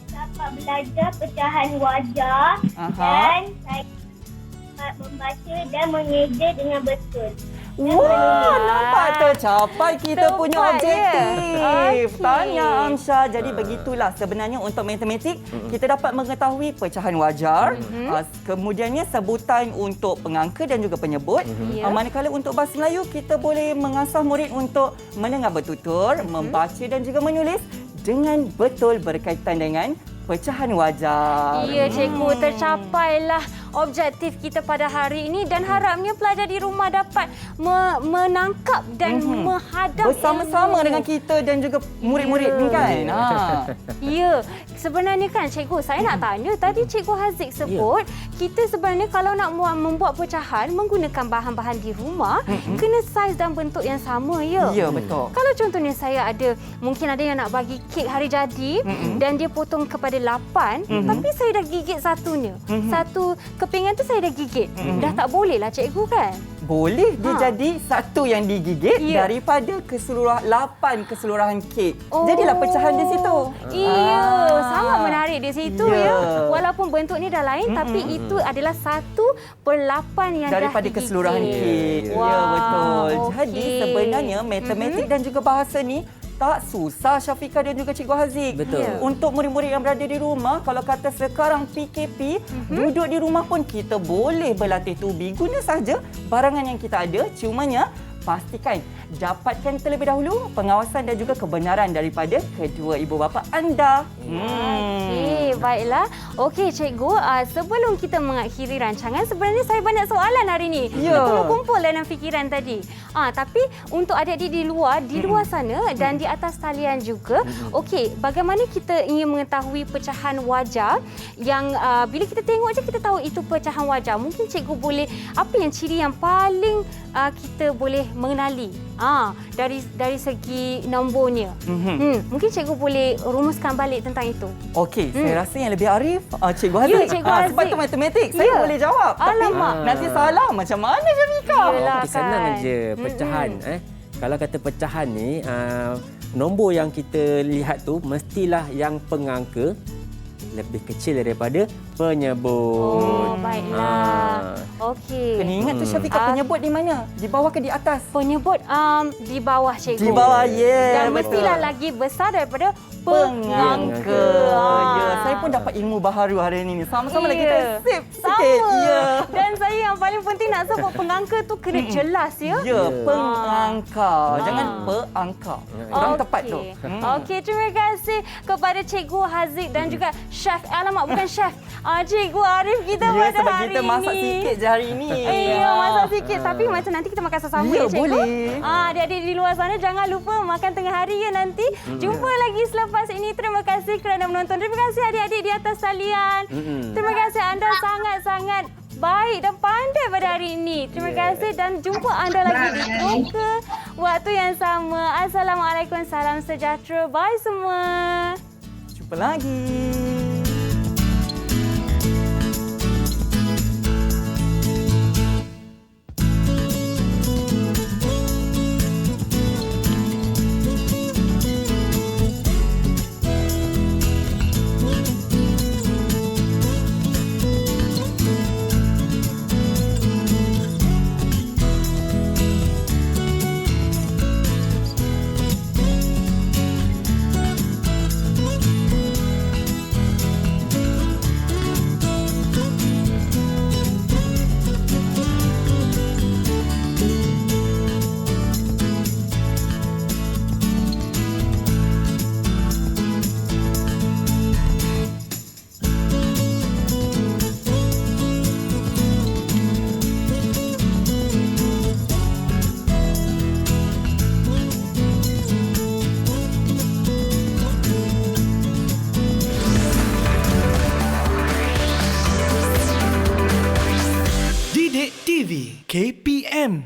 Dapat belajar pecahan wajah dan saya dapat membaca dan mengeja dengan betul. Wah, nampak tercapai kita punya objektif. Okey. Tanya Amsyah. Jadi begitulah sebenarnya untuk matematik kita dapat mengetahui pecahan wajar, kemudiannya sebutan untuk pengangka dan juga penyebut. Manakala untuk bahasa Melayu kita boleh mengasah murid untuk mendengar bertutur, membaca dan juga menulis dengan betul berkaitan dengan pecahan wajar. Ya, cikgu, tercapailah objektif kita pada hari ini dan harapnya pelajar di rumah dapat menangkap dan menghadap Bersama-sama ilmu. dengan kita dan juga murid-murid ni kan. Ya, sebenarnya kan cikgu, saya nak tanya tadi Cikgu Haziq sebut kita sebenarnya kalau nak membuat pecahan menggunakan bahan-bahan di rumah kena saiz dan bentuk yang sama ya. Ya, betul. Kalau contohnya saya mungkin ada yang nak bagi kek hari jadi dan dia potong kepada 8 tapi saya dah gigit satunya. Satu kepingan tu saya dah gigit. Dah tak boleh lah cikgu kan? Boleh dia jadi satu yang digigit Ya. daripada keseluruhan 8 keseluruhan kek. Jadilah pecahan di situ. Iya, sangat menarik di situ Ya. ya. Walaupun bentuknya dah lain tapi itu adalah 1/8 yang Daripada dah digigit. keseluruhan kek. Ya, Wah, betul. okey. Jadi sebenarnya matematik dan juga bahasa ni tak susah Syafiqah dan juga Cikgu Haziq. Betul. Ya. Untuk murid-murid yang berada di rumah, kalau kata sekarang PKP, duduk di rumah pun kita boleh berlatih tubi. Guna saja barangan yang kita ada, cumanya pastikan dapatkan terlebih dahulu pengawasan dan juga kebenaran daripada kedua ibu bapa anda. Okey, baiklah. Okey, cikgu, sebelum kita mengakhiri rancangan, sebenarnya saya banyak soalan hari ini. Ya. Kumpul dalam fikiran tadi. Tapi untuk adik-adik di luar sana dan di atas talian juga, okey, bagaimana kita ingin mengetahui pecahan wajah yang bila kita tengok je kita tahu itu pecahan wajah. Mungkin cikgu boleh apa yang ciri yang paling kita boleh mengenali dari segi nombornya. Mungkin cikgu boleh rumuskan balik tentang itu. Okey, saya rasa yang lebih arif Cikgu Haziq. Ya, Cikgu Haziq. Sebab itu matematik, saya Ya. boleh jawab. Alamak. Tapi nanti salah macam mana Syafiqah? Yelah. Okey, senang kan. aja pecahan. Kalau kata pecahan ni, nombor yang kita lihat tu mestilah yang pengangka lebih kecil daripada penyebut. Oh, baiklah. Okey. Kena ingat tu Syafiqah, penyebut di mana? Di bawah ke di atas? Penyebut di bawah cikgu. Di bawah, Dan betul. mestilah lagi besar daripada Pengangka. pengangka. Ya, saya pun dapat ilmu baharu hari ini. Sama-sama lagi Ya. kita sip Sama. sikit. Ya. Dan saya yang paling penting nak sebut pengangka tu kena jelas ya. Ya, pengangka. Jangan peangka. Kurang tepat tu. Okey, terima kasih kepada Cikgu Haziq dan juga Chef. Alamak, bukan Chef. Cikgu Arif kita Ya, pada sebab hari kita masak ini. sikit je hari ini. Ya, masak sikit. Tapi macam nanti kita makan sama-sama Ya, ya, cikgu. boleh. Adik-adik di luar sana jangan lupa makan tengah hari ya nanti. Jumpa lagi selepas ini. Terima kasih kerana menonton. Terima kasih adik-adik di atas talian. Terima kasih anda sangat-sangat baik dan pandai pada hari ini. Terima kasih dan jumpa anda lagi di Kroka waktu yang sama. Assalamualaikum, salam sejahtera. Bye semua. Jumpa lagi. Didik TV KPM